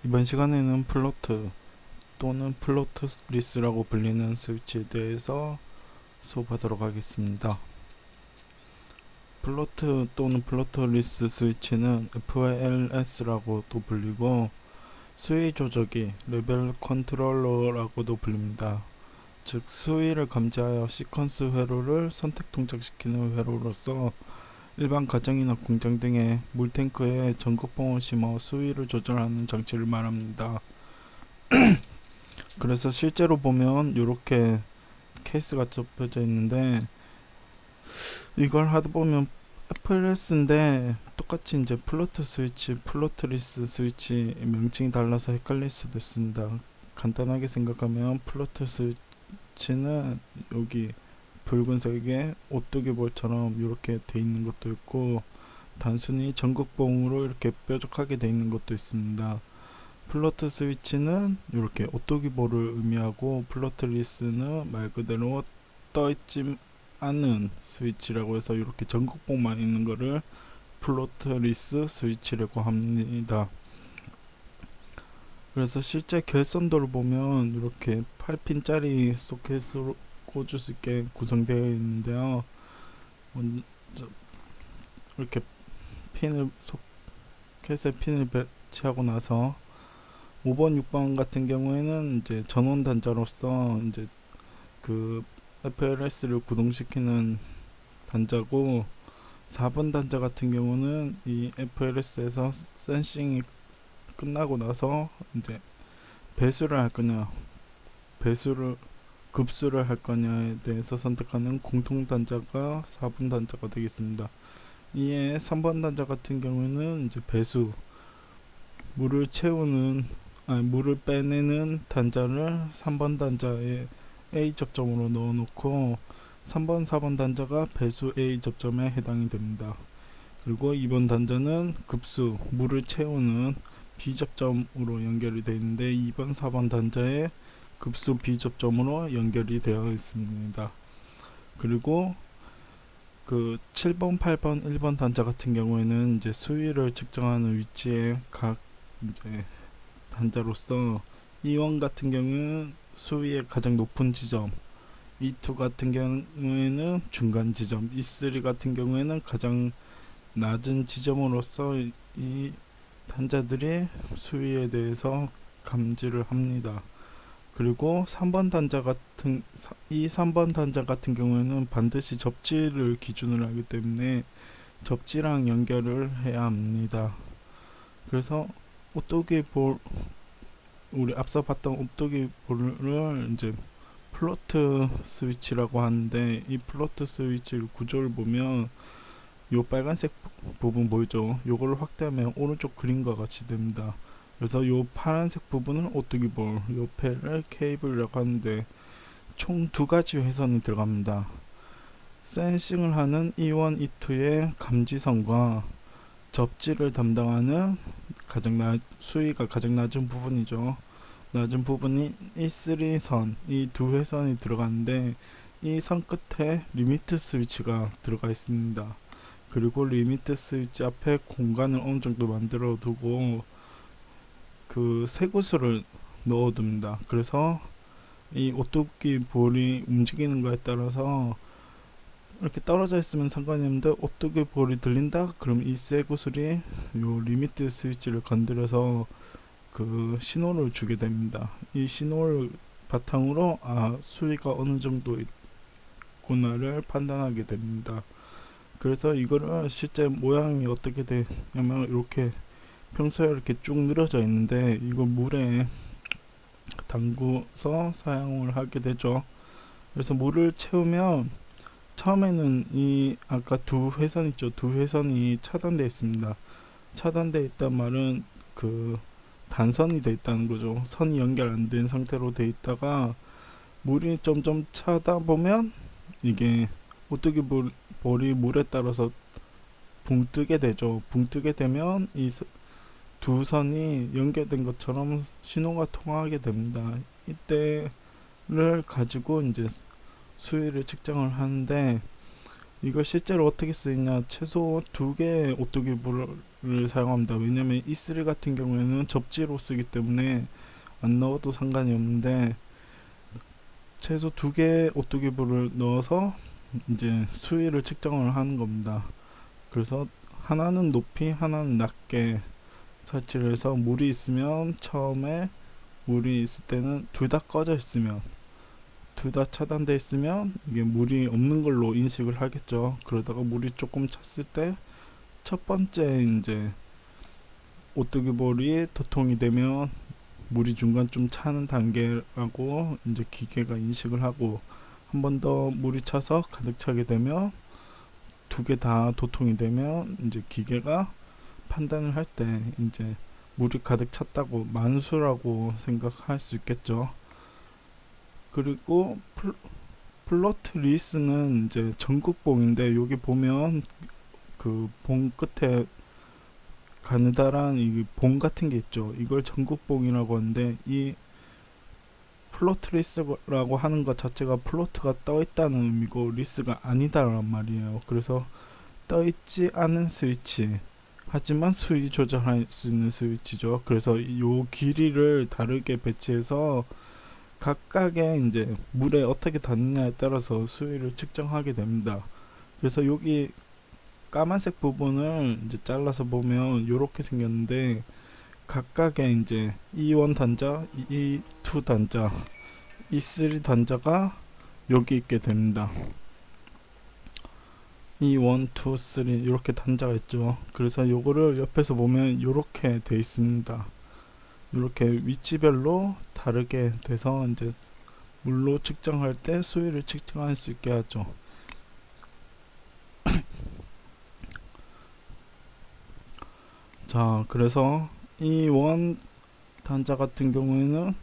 이번 시간에는 플로트 또는 플로트리스라고 불리는 스위치에 대해서 수업하도록 하겠습니다. 플로트 또는 플로트리스 스위치는 FLS라고도 불리고 수위 조절기, 레벨 컨트롤러라고도 불립니다. 즉 수위를 감지하여 시퀀스 회로를 선택 동작시키는 회로로서 일반 가정이나 공장 등의 물탱크에 전극봉을 심어 수위를 조절하는 장치를 말합니다. 그래서 실제로 보면 이렇게 케이스가 접혀져 있는데, 이걸 하다 보면 FLS인데 똑같이 이제 플로트 스위치, 플로트리스 스위치 명칭이 달라서 헷갈릴 수도 있습니다. 간단하게 생각하면 플로트 스위치는 여기 붉은색의 오뚜기 볼처럼 이렇게 돼 있는 것도 있고, 단순히 전극봉으로 이렇게 뾰족하게 돼 있는 것도 있습니다. 플로트 스위치는 이렇게 오뚜기 볼을 의미하고, 플로트리스는 말 그대로 떠있지 않은 스위치라고 해서 이렇게 전극봉만 있는 거를 플로트리스 스위치라고 합니다. 그래서 실제 결선도를 보면 이렇게 8핀짜리 소켓으로 꽂을 수 있게 구성되어 있는데요. 먼저 이렇게 소켓에 핀을 배치하고 나서 5번, 6번 같은 경우에는 이제 전원 단자로서 이제 그 FLS를 구동시키는 단자고, 4번 단자 같은 경우는 이 FLS에서 센싱이 끝나고 나서 이제 배수를 할 거냐, 급수를 할 거냐에 대해서 선택하는 공통 단자가 4번 단자가 되겠습니다. 이에 3번 단자 같은 경우는 이제 물을 빼내는 단자를 3번 단자에 A 접점으로 넣어놓고, 3번, 4번 단자가 배수 A 접점에 해당이 됩니다. 그리고 2번 단자는 물을 채우는 B 접점으로 연결이 되어 있는데, 2번, 4번 단자에 급수 B 접점으로 연결이 되어 있습니다. 그리고 그 7번, 8번, 1번 단자 같은 경우에는 이제 수위를 측정하는 위치에 각 이제 단자로서, E1 같은 경우는 수위의 가장 높은 지점, E2 같은 경우에는 중간 지점, E3 같은 경우에는 가장 낮은 지점으로서 이 단자들이 수위에 대해서 감지를 합니다. 그리고 3번 단자 같은 경우에는 반드시 접지를 기준으로 하기 때문에 접지랑 연결을 해야 합니다. 그래서 우리 앞서 봤던 오뚜기 볼을 이제 플로트 스위치라고 하는데, 이 플로트 스위치 구조를 보면 요 빨간색 부분 보이죠? 요거를 확대하면 오른쪽 그림과 같이 됩니다. 그래서 요 파란색 부분은 오뚜기 볼, 옆에를 케이블이라고 하는데, 총 두 가지 회선이 들어갑니다. 센싱을 하는 E1, E2의 감지선과 접지를 담당하는 수위가 가장 낮은 부분이죠. 낮은 부분이 E3선, 이 두 회선이 들어가는데, 이 선 끝에 리미트 스위치가 들어가 있습니다. 그리고 리미트 스위치 앞에 공간을 어느 정도 만들어 두고 그 쇠구슬을 넣어둡니다. 그래서 이 오뚜기 볼이 움직이는 거에 따라서 이렇게 떨어져 있으면 상관이 없는데, 오뚜기 볼이 들린다? 그럼 이 쇠구슬이 요 리미트 스위치를 건드려서 그 신호를 주게 됩니다. 이 신호를 바탕으로 수위가 어느 정도 있구나를 판단하게 됩니다. 그래서 이거를 실제 모양이 어떻게 되냐면, 이렇게 평소에 이렇게 쭉 늘어져 있는데, 이걸 물에 담궈서 사용을 하게 되죠. 그래서 물을 채우면 처음에는 이 아까 두 회선 있죠. 두 회선이 차단되어 있습니다. 차단되어 있단 말은 그 단선이 되어 있다는 거죠. 선이 연결 안 된 상태로 되어 있다가 물이 점점 차다 보면 이게 오뚜기 볼이 물에 따라서 붕 뜨게 되죠. 붕 뜨게 되면 이 두 선이 연결된 것처럼 신호가 통하게 됩니다. 이때를 가지고 이제 수위를 측정을 하는데, 이걸 실제로 어떻게 쓰이냐, 최소 두 개의 오뚜기 볼을 사용합니다. 왜냐면 E3 같은 경우에는 접지로 쓰기 때문에 안 넣어도 상관이 없는데 최소 2개 오뚜기볼을 넣어서 이제 수위를 측정을 하는 겁니다. 그래서 하나는 높이 하나는 낮게 설치를 해서 물이 있으면 처음에 물이 있을 때는 둘 다 꺼져 있으면 둘 다 차단돼 있으면 이게 물이 없는 걸로 인식을 하겠죠. 그러다가 물이 조금 찼을 때 첫 번째 이제 오뚜기볼이 도통이 되면 물이 중간 좀 차는 단계라고 이제 기계가 인식을 하고 한 번 더 물이 차서 가득 차게 되면 2개 다 도통이 되면 이제 기계가 판단을 할 때 이제 물이 가득 찼다고 만수라고 생각할 수 있겠죠. 그리고 플로트 리스는 이제 전극봉인데 여기 보면 그 봉 끝에 가느다란 이 봉 같은 게 있죠. 이걸 전극봉이라고 하는데 이 플로트 리스라고 하는 것 자체가 플로트가 떠 있다는 의미고 리스가 아니다란 말이에요. 그래서 떠 있지 않은 스위치 하지만 수위 조절할 수 있는 스위치죠. 그래서 이 길이를 다르게 배치해서 각각의 이제 물에 어떻게 닿느냐에 따라서 수위를 측정하게 됩니다. 그래서 여기 까만색 부분을 이제 잘라서 보면 이렇게 생겼는데 각각의 이제 E1 단자, E2 단자, E3 단자가 여기 있게 됩니다. E1, 2, 3 이렇게 단자가 있죠. 그래서 요거를 옆에서 보면 이렇게 돼 있습니다. 이렇게 위치별로 다르게 돼서 이제 물로 측정할 때 수위를 측정할 수 있게 하죠. 자, 그래서 E1 단자 같은 경우에는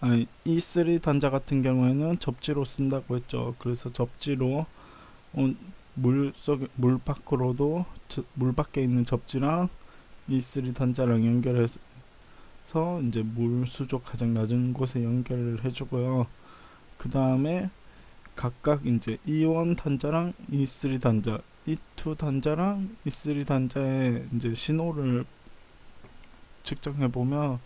아니 E3 단자 같은 경우에는 접지로 쓴다고 했죠. 그래서 접지로 물 밖으로도 물 밖에 있는 접지랑 E3 단자랑 연결해서 이제 물 수조 가장 낮은 곳에 연결을 해주고요. 그 다음에 각각 이제 E1 단자랑 E3 단자, E2 단자랑 E3 단자의 이제 신호를 측정해 보면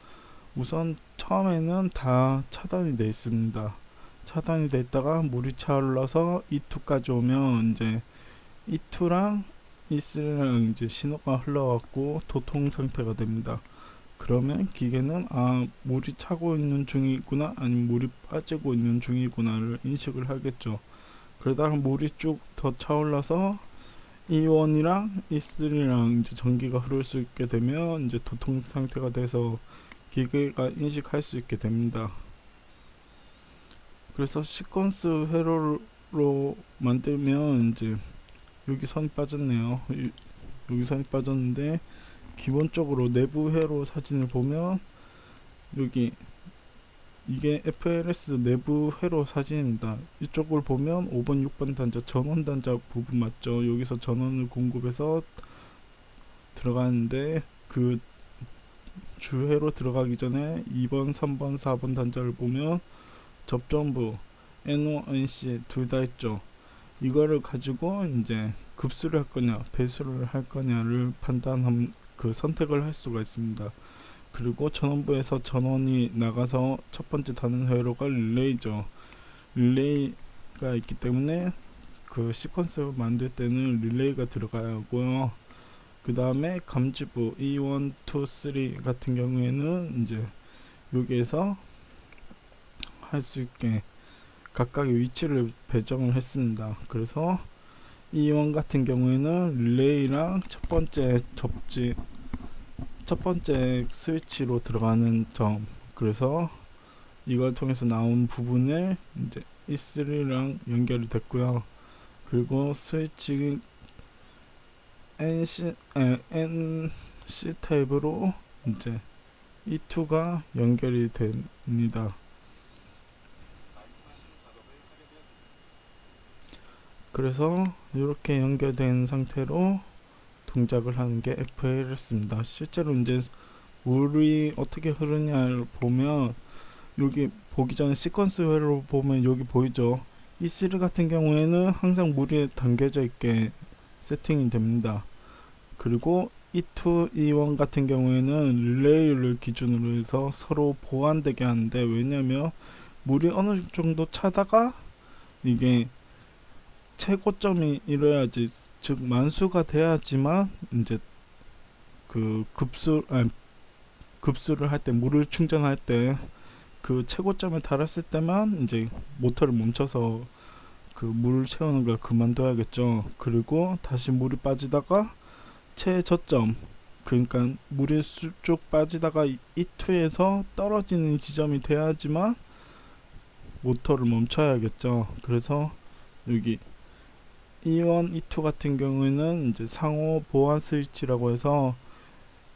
우선 처음에는 다 차단이 되어 있습니다. 차단이 되어 있다가 물이 차올라서 E2까지 오면 이제 E2랑 E3랑 이제 신호가 흘러왔고 도통 상태가 됩니다. 그러면 기계는 물이 차고 있는 중이구나 아니면 물이 빠지고 있는 중이구나를 인식을 하겠죠. 그러다가 물이 쭉 더 차올라서 E1이랑 E3랑 이제 전기가 흐를 수 있게 되면 이제 도통 상태가 돼서 기계가 인식할 수 있게 됩니다. 그래서 시퀀스 회로로 만들면 이제 여기 선이 빠졌네요. 여기 선이 빠졌는데 기본적으로 내부 회로 사진을 보면 여기 이게 FLS 내부 회로 사진입니다. 이쪽을 보면 5번 6번 단자 전원 단자 부분 맞죠. 여기서 전원을 공급해서 들어가는데 그 주회로 들어가기 전에 2번 3번 4번 단자를 보면 접전부 NO, NC 둘 다 있죠. 이거를 가지고 이제 급수를 할 거냐 배수를 할 거냐를 판단한 그 선택을 할 수가 있습니다. 그리고 전원부에서 전원이 나가서 첫 번째 닿는 회로가 릴레이죠. 릴레이가 있기 때문에 그 시퀀스 만들 때는 릴레이가 들어가야 하고요. 그 다음에 감지부 E1, 2, 3 같은 경우에는 이제 여기에서 할 수 있게 각각의 위치를 배정을 했습니다. 그래서 E1 같은 경우에는 릴레이랑 첫 번째 스위치로 들어가는 점, 그래서 이걸 통해서 나온 부분에 이제 E3랑 연결이 됐고요. 그리고 스위치 NC 타입으로 이제 E2가 연결이 됩니다. 그래서 이렇게 연결된 상태로 동작을 하는 게 FLS입니다. 실제로 이제 물이 어떻게 흐르냐를 보면 여기 보기 전에 시퀀스 회로 보면 여기 보이죠. E3 같은 경우에는 항상 물이 담겨져 있게 세팅이 됩니다. 그리고 E2, E1 같은 경우에는 릴레이를 기준으로 해서 서로 보완되게 하는데, 왜냐면 물이 어느 정도 차다가 이게 최고점이 이뤄야지, 즉 만수가 돼야지만 이제 그 급수를 할 때, 물을 충전할 때 그 최고점에 달했을 때만 이제 모터를 멈춰서 그 물을 채우는 걸 그만둬야겠죠. 그리고 다시 물이 빠지다가 최저점, 그러니까 물이 쭉 빠지다가 E2에서 떨어지는 지점이 돼야지만 모터를 멈춰야겠죠. 그래서 여기 E1, E2 같은 경우에는 이제 상호 보완 스위치라고 해서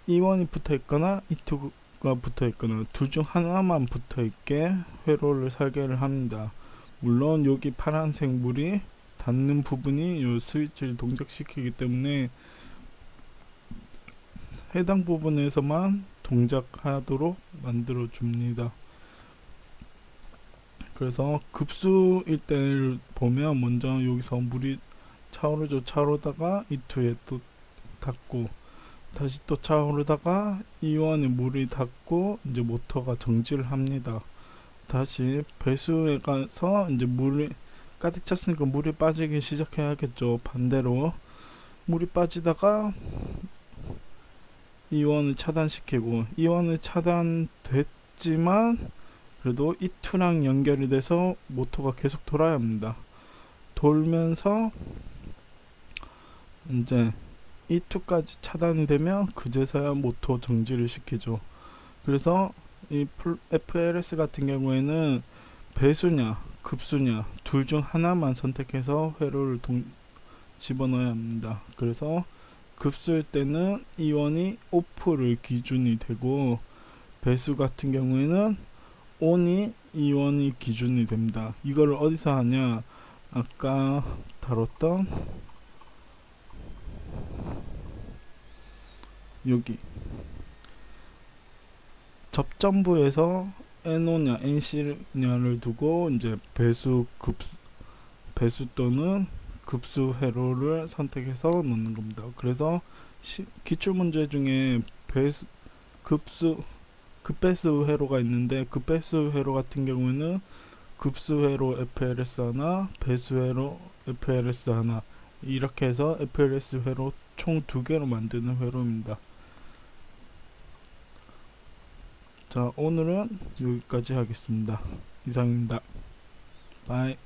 E1이 붙어 있거나 E2가 붙어 있거나 둘 중 하나만 붙어 있게 회로를 설계를 합니다. 물론 여기 파란색 물이 닿는 부분이 이 스위치를 동작시키기 때문에 해당 부분에서만 동작하도록 만들어 줍니다. 그래서 급수일 때를 보면 먼저 여기서 물이 차오르다가 E2에 또 닿고, 다시 또 차오르다가 E1에 물이 닿고 이제 모터가 정지를 합니다. 다시 배수에 가서 이제 물이 가득 찼으니까 물이 빠지기 시작해야겠죠. 반대로 물이 빠지다가 E1을 차단시키고, E1을 차단됐지만 그래도 E2랑 연결이 돼서 모터가 계속 돌아야 합니다. 돌면서 이제 E2까지 차단이 되면 그제서야 모터 정지를 시키죠. 그래서 이 FLS 같은 경우에는 배수냐 급수냐 둘 중 하나만 선택해서 회로를 집어넣어야 합니다. 그래서 급수일 때는 E1이 오프를 기준이 되고, 배수 같은 경우에는 ON이 E1이 기준이 됩니다. 이거를 어디서 하냐, 아까 다뤘던 여기 접점부에서 NO냐 NC냐를 두고 이제 배수 또는 급수 회로를 선택해서 넣는 겁니다. 그래서 기출 문제 중에 급배수 회로가 있는데, 급배수 회로 같은 경우는 급수 회로 FLS 하나, 배수 회로 FLS 하나, 이렇게 해서 FLS 회로 총 2개로 만드는 회로입니다. 자, 오늘은 여기까지 하겠습니다. 이상입니다. 바이.